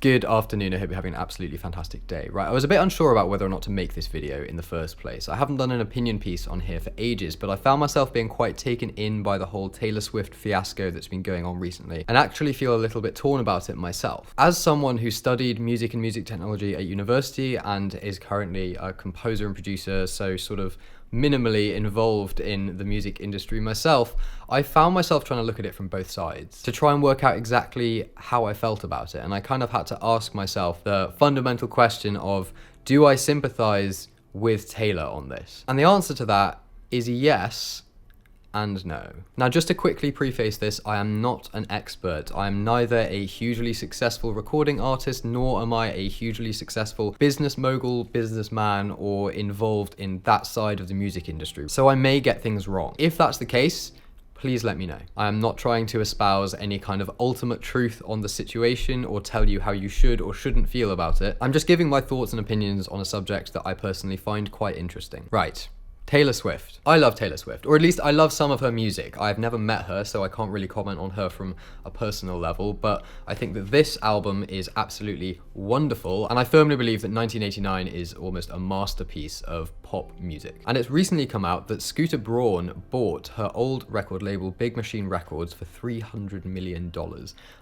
Good afternoon, I hope you're having an absolutely fantastic day. Right, I was a bit unsure about whether or not to make this video in the first place. I haven't done an opinion piece on here for ages, but I found myself being quite taken in by the whole Taylor Swift fiasco that's been going on recently, and actually feel a little bit torn about it myself. As someone who studied music and music technology at university and is currently a composer and producer, so sort of minimally involved in the music industry myself, I found myself trying to look at it from both sides to try and work out exactly how I felt about it. And I kind of had to ask myself the fundamental question of, do I sympathize with Taylor on this? And the answer to that is yes and no. Now, just to quickly preface this, I am not an expert. I am neither a hugely successful recording artist, nor am I a hugely successful business mogul, businessman, or involved in that side of the music industry. So I may get things wrong. If that's the case, please let me know. I am not trying to espouse any kind of ultimate truth on the situation or tell you how you should or shouldn't feel about it. I'm just giving my thoughts and opinions on a subject that I personally find quite interesting. Right. Taylor Swift. I love Taylor Swift, or at least I love some of her music. I've never met her, so I can't really comment on her from a personal level, but I think that this album is absolutely wonderful, and I firmly believe that 1989 is almost a masterpiece of pop music. And it's recently come out that Scooter Braun bought her old record label Big Machine Records for $300 million,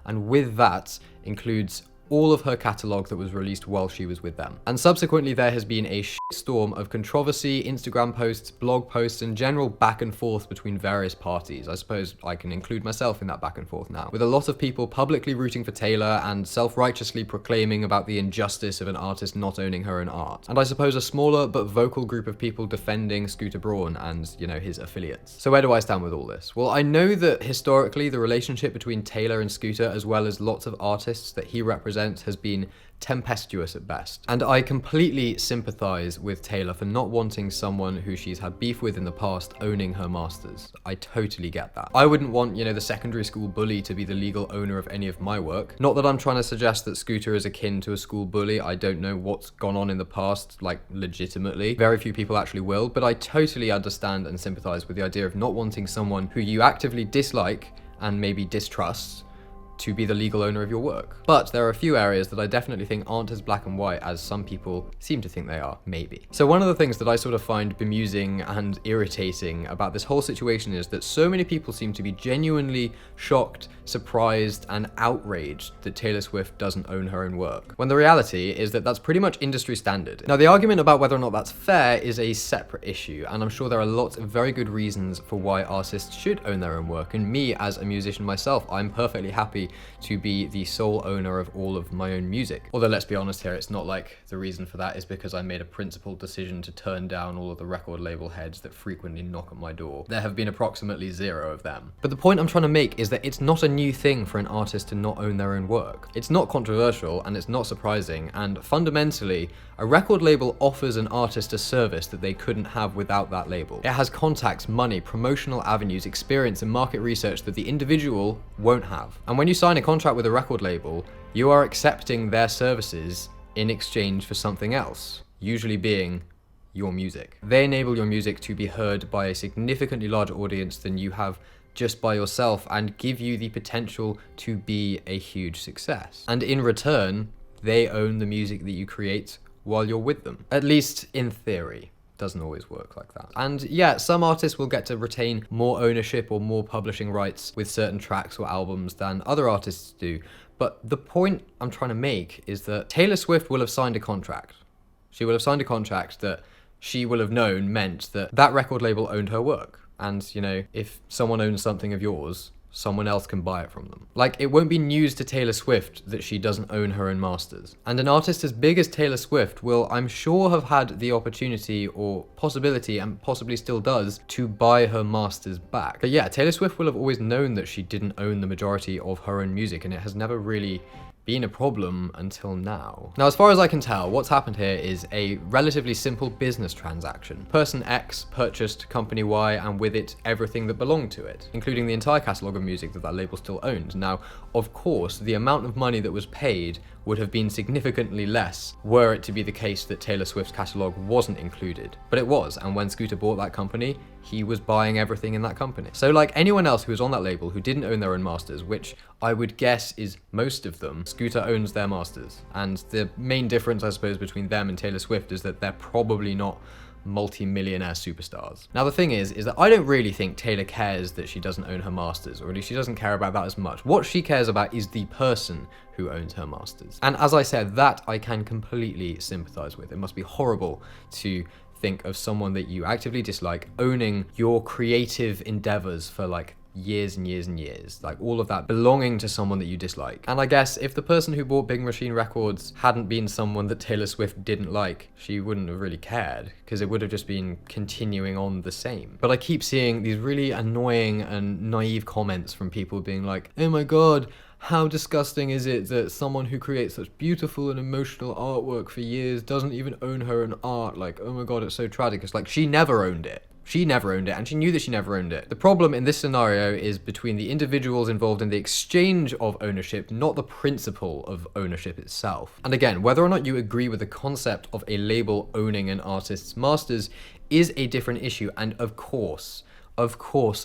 and with that includes all of her catalogue that was released while she was with them. And subsequently there has been a shitstorm of controversy, Instagram posts, blog posts, and general back and forth between various parties. I suppose I can include myself in that back and forth now, with a lot of people publicly rooting for Taylor and self-righteously proclaiming about the injustice of an artist not owning her own art. And I suppose a smaller but vocal group of people defending Scooter Braun and, you know, his affiliates. So where do I stand with all this? Well, I know that historically the relationship between Taylor and Scooter, as well as lots of artists that he represents, has been tempestuous at best. And I completely sympathize with Taylor for not wanting someone who she's had beef with in the past owning her masters. I totally get that. I wouldn't want, you know, the secondary school bully to be the legal owner of any of my work. Not that I'm trying to suggest that Scooter is akin to a school bully. I don't know what's gone on in the past, like, legitimately. Very few people actually will, but I totally understand and sympathize with the idea of not wanting someone who you actively dislike and maybe distrust to be the legal owner of your work. But there are a few areas that I definitely think aren't as black and white as some people seem to think they are, maybe. So one of the things that I sort of find bemusing and irritating about this whole situation is that so many people seem to be genuinely shocked, surprised, and outraged that Taylor Swift doesn't own her own work, when the reality is that that's pretty much industry standard. Now, the argument about whether or not that's fair is a separate issue, and I'm sure there are lots of very good reasons for why artists should own their own work, and me as a musician myself, I'm perfectly happy to be the sole owner of all of my own music. Although let's be honest here, it's not like the reason for that is because I made a principled decision to turn down all of the record label heads that frequently knock at my door. There have been approximately 0 of them. But the point I'm trying to make is that it's not a new thing for an artist to not own their own work. It's not controversial and it's not surprising, and fundamentally, a record label offers an artist a service that they couldn't have without that label. It has contacts, money, promotional avenues, experience, and market research that the individual won't have. And when you sign a contract with a record label, you are accepting their services in exchange for something else, usually being your music. They enable your music to be heard by a significantly larger audience than you have just by yourself and give you the potential to be a huge success. And in return, they own the music that you create while you're with them. At least in theory. Doesn't always work like that. And yeah, some artists will get to retain more ownership or more publishing rights with certain tracks or albums than other artists do. But the point I'm trying to make is that Taylor Swift will have signed a contract. She will have signed a contract that she will have known meant that that record label owned her work. And, you know, if someone owns something of yours, someone else can buy it from them. Like, it won't be news to Taylor Swift that she doesn't own her own masters. And an artist as big as Taylor Swift will, I'm sure, have had the opportunity or possibility, and possibly still does, to buy her masters back. But yeah, Taylor Swift will have always known that she didn't own the majority of her own music, and it has never really been a problem until now. Now, as far as I can tell, what's happened here is a relatively simple business transaction. Person X purchased Company Y and with it everything that belonged to it, including the entire catalogue of music that that label still owned. Now, of course, the amount of money that was paid would have been significantly less were it to be the case that Taylor Swift's catalogue wasn't included. But it was, and when Scooter bought that company, he was buying everything in that company. So like anyone else who was on that label who didn't own their own masters, which I would guess is most of them, Scooter owns their masters. And the main difference, I suppose, between them and Taylor Swift is that they're probably not multi-millionaire superstars. Now the thing is that I don't really think Taylor cares that she doesn't own her masters, or at least she doesn't care about that as much. What she cares about is the person who owns her masters. And as I said, that I can completely sympathize with. It must be horrible to think of someone that you actively dislike owning your creative endeavors for like years and years and years, like all of that belonging to someone that you dislike. And I guess if the person who bought Big Machine Records hadn't been someone that Taylor Swift didn't like, she wouldn't have really cared, because it would have just been continuing on the same. But I keep seeing these really annoying and naive comments from people being like, oh my god, how disgusting is it that someone who creates such beautiful and emotional artwork for years doesn't even own her own art? Like, oh my god, it's so tragic. It's like, she never owned it. She never owned it, and she knew that she never owned it. The problem in this scenario is between the individuals involved in the exchange of ownership, not the principle of ownership itself. And again, whether or not you agree with the concept of a label owning an artist's masters is a different issue, and of course,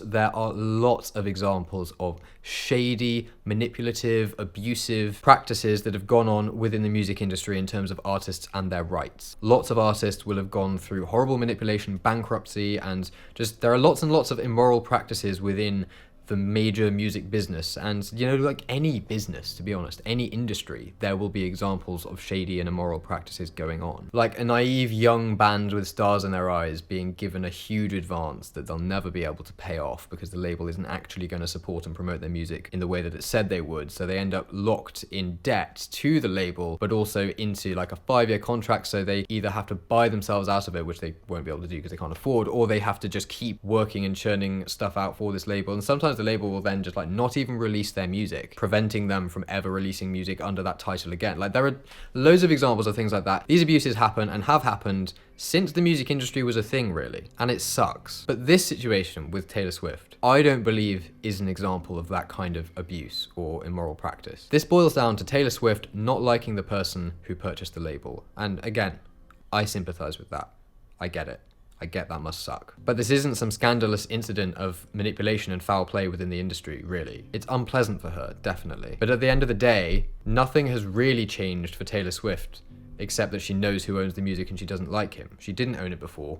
there are lots of examples of shady, manipulative, abusive practices that have gone on within the music industry in terms of artists and their rights. Lots of artists will have gone through horrible manipulation, bankruptcy, and just there are lots and lots of immoral practices within the major music business. And, you know, like any business, to be honest, any industry, there will be examples of shady and immoral practices going on. Like a naive young band with stars in their eyes being given a huge advance that they'll never be able to pay off because the label isn't actually going to support and promote their music in the way that it said they would. So they end up locked in debt to the label, but also into like a 5-year contract. So they either have to buy themselves out of it, which they won't be able to do because they can't afford, or they have to just keep working and churning stuff out for this label. And sometimes the label will then just like not even release their music, preventing them from ever releasing music under that title again. Like there are loads of examples of things like that. These abuses happen and have happened since the music industry was a thing, really, and it sucks. But this situation with Taylor Swift, I don't believe is an example of that kind of abuse or immoral practice. This boils down to Taylor Swift not liking the person who purchased the label. And again, I sympathize with that. I get it. I get that must suck. But this isn't some scandalous incident of manipulation and foul play within the industry, really. It's unpleasant for her, definitely. But at the end of the day, nothing has really changed for Taylor Swift, except that she knows who owns the music and she doesn't like him. She didn't own it before.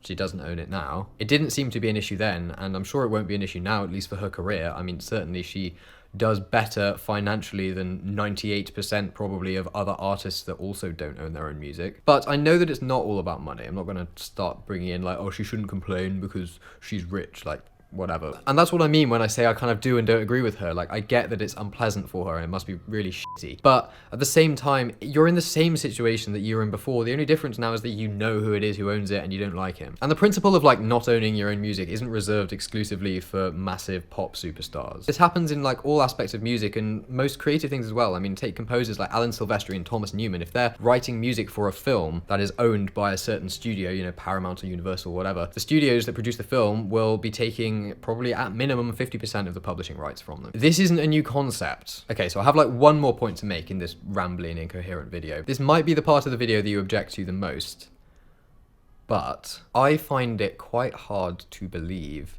She doesn't own it now. It didn't seem to be an issue then, and I'm sure it won't be an issue now, at least for her career. I mean, certainly she does better financially than 98% probably of other artists that also don't own their own music. But I know that it's not all about money. I'm not going to start bringing in like, oh, she shouldn't complain because she's rich. Like, whatever. And that's what I mean when I say I kind of do and don't agree with her. Like, I get that it's unpleasant for her and it must be really shitty. But at the same time, you're in the same situation that you were in before. The only difference now is that you know who it is who owns it and you don't like him. And the principle of like not owning your own music isn't reserved exclusively for massive pop superstars. This happens in like all aspects of music and most creative things as well. I mean, take composers like Alan Silvestri and Thomas Newman. If they're writing music for a film that is owned by a certain studio, you know, Paramount or Universal or whatever, the studios that produce the film will be taking probably at minimum 50% of the publishing rights from them. This isn't a new concept. Okay, so I have like one more point to make in this rambling, incoherent video. This might be the part of the video that you object to the most, but I find it quite hard to believe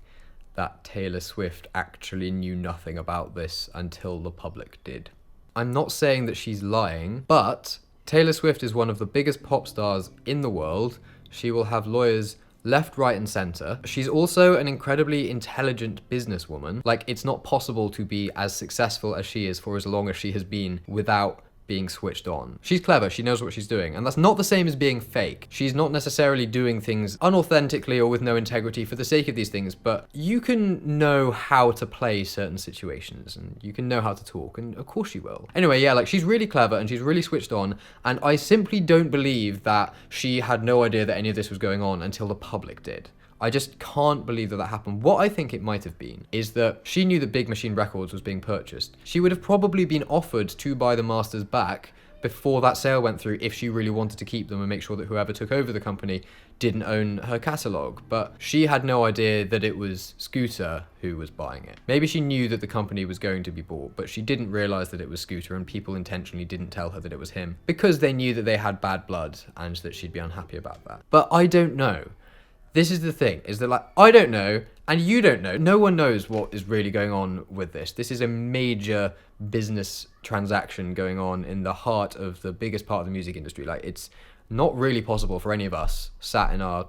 that Taylor Swift actually knew nothing about this until the public did. I'm not saying that she's lying, but Taylor Swift is one of the biggest pop stars in the world. She will have lawyers left, right, and center. She's also an incredibly intelligent businesswoman. Like, it's not possible to be as successful as she is for as long as she has been without being switched on. She's clever, she knows what she's doing, and that's not the same as being fake. She's not necessarily doing things unauthentically or with no integrity for the sake of these things, but you can know how to play certain situations, and you can know how to talk, and of course you will. Anyway, yeah, like, she's really clever, and she's really switched on, and I simply don't believe that she had no idea that any of this was going on until the public did. I just can't believe that that happened. What I think it might have been is that she knew that Big Machine Records was being purchased. She would have probably been offered to buy the masters back before that sale went through if she really wanted to keep them and make sure that whoever took over the company didn't own her catalogue. But she had no idea that it was Scooter who was buying it. Maybe she knew that the company was going to be bought, but she didn't realise that it was Scooter, and people intentionally didn't tell her that it was him because they knew that they had bad blood and that she'd be unhappy about that. But I don't know. This is the thing, is that like, I don't know, and you don't know. No one knows what is really going on with this. This is a major business transaction going on in the heart of the biggest part of the music industry. Like, it's not really possible for any of us sat in our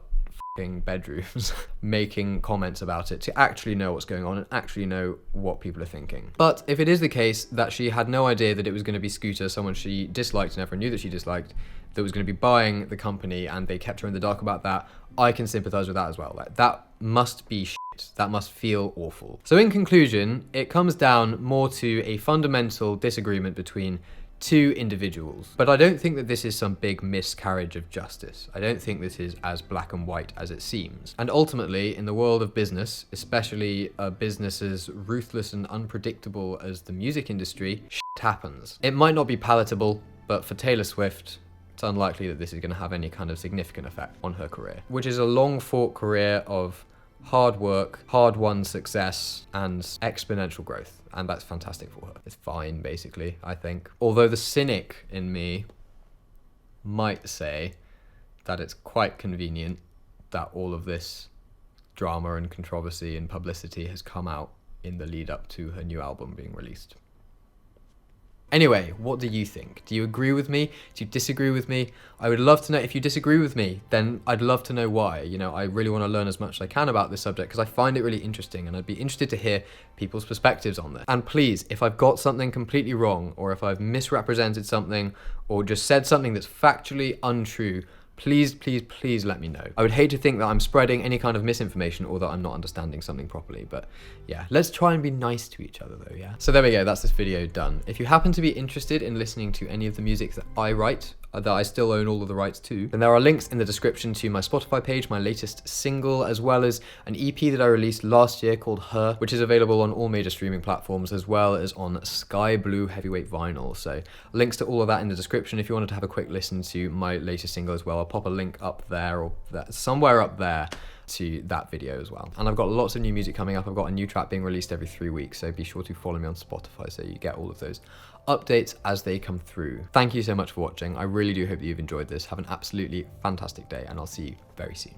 fucking bedrooms making comments about it to actually know what's going on and actually know what people are thinking. But if it is the case that she had no idea that it was going to be Scooter, someone she disliked and everyone knew that she disliked, that was going to be buying the company, and they kept her in the dark about that, I can sympathise with that as well. Like, that must be shit. That must feel awful. So in conclusion, it comes down more to a fundamental disagreement between two individuals. But I don't think that this is some big miscarriage of justice. I don't think this is as black and white as it seems. And ultimately, in the world of business, especially a business as ruthless and unpredictable as the music industry, shit happens. It might not be palatable, but for Taylor Swift, it's unlikely that this is going to have any kind of significant effect on her career, which is a long-fought career of hard work, hard-won success, and exponential growth. And that's fantastic for her. It's fine, basically, I think. Although the cynic in me might say that it's quite convenient that all of this drama and controversy and publicity has come out in the lead up to her new album being released. Anyway, what do you think? Do you agree with me? Do you disagree with me? I would love to know. If you disagree with me, then I'd love to know why. You know, I really want to learn as much as I can about this subject because I find it really interesting, and I'd be interested to hear people's perspectives on this. And please, if I've got something completely wrong, or if I've misrepresented something, or just said something that's factually untrue, please, please, please let me know. I would hate to think that I'm spreading any kind of misinformation or that I'm not understanding something properly, but yeah, let's try and be nice to each other though, yeah? So there we go, that's this video done. If you happen to be interested in listening to any of the music that I write, that I still own all of the rights to, then there are links in the description to my Spotify page, my latest single, as well as an EP that I released last year called Her, which is available on all major streaming platforms, as well as on Sky Blue Heavyweight Vinyl. So links to all of that in the description if you wanted to have a quick listen to my latest single as well. I'll pop a link up there, or somewhere up there, to that video as well. And I've got lots of new music coming up. I've got a new track being released every 3 weeks, so be sure to follow me on Spotify so you get all of those updates as they come through. Thank you so much for watching. I really do hope that you've enjoyed this. Have an absolutely fantastic day, and I'll see you very soon.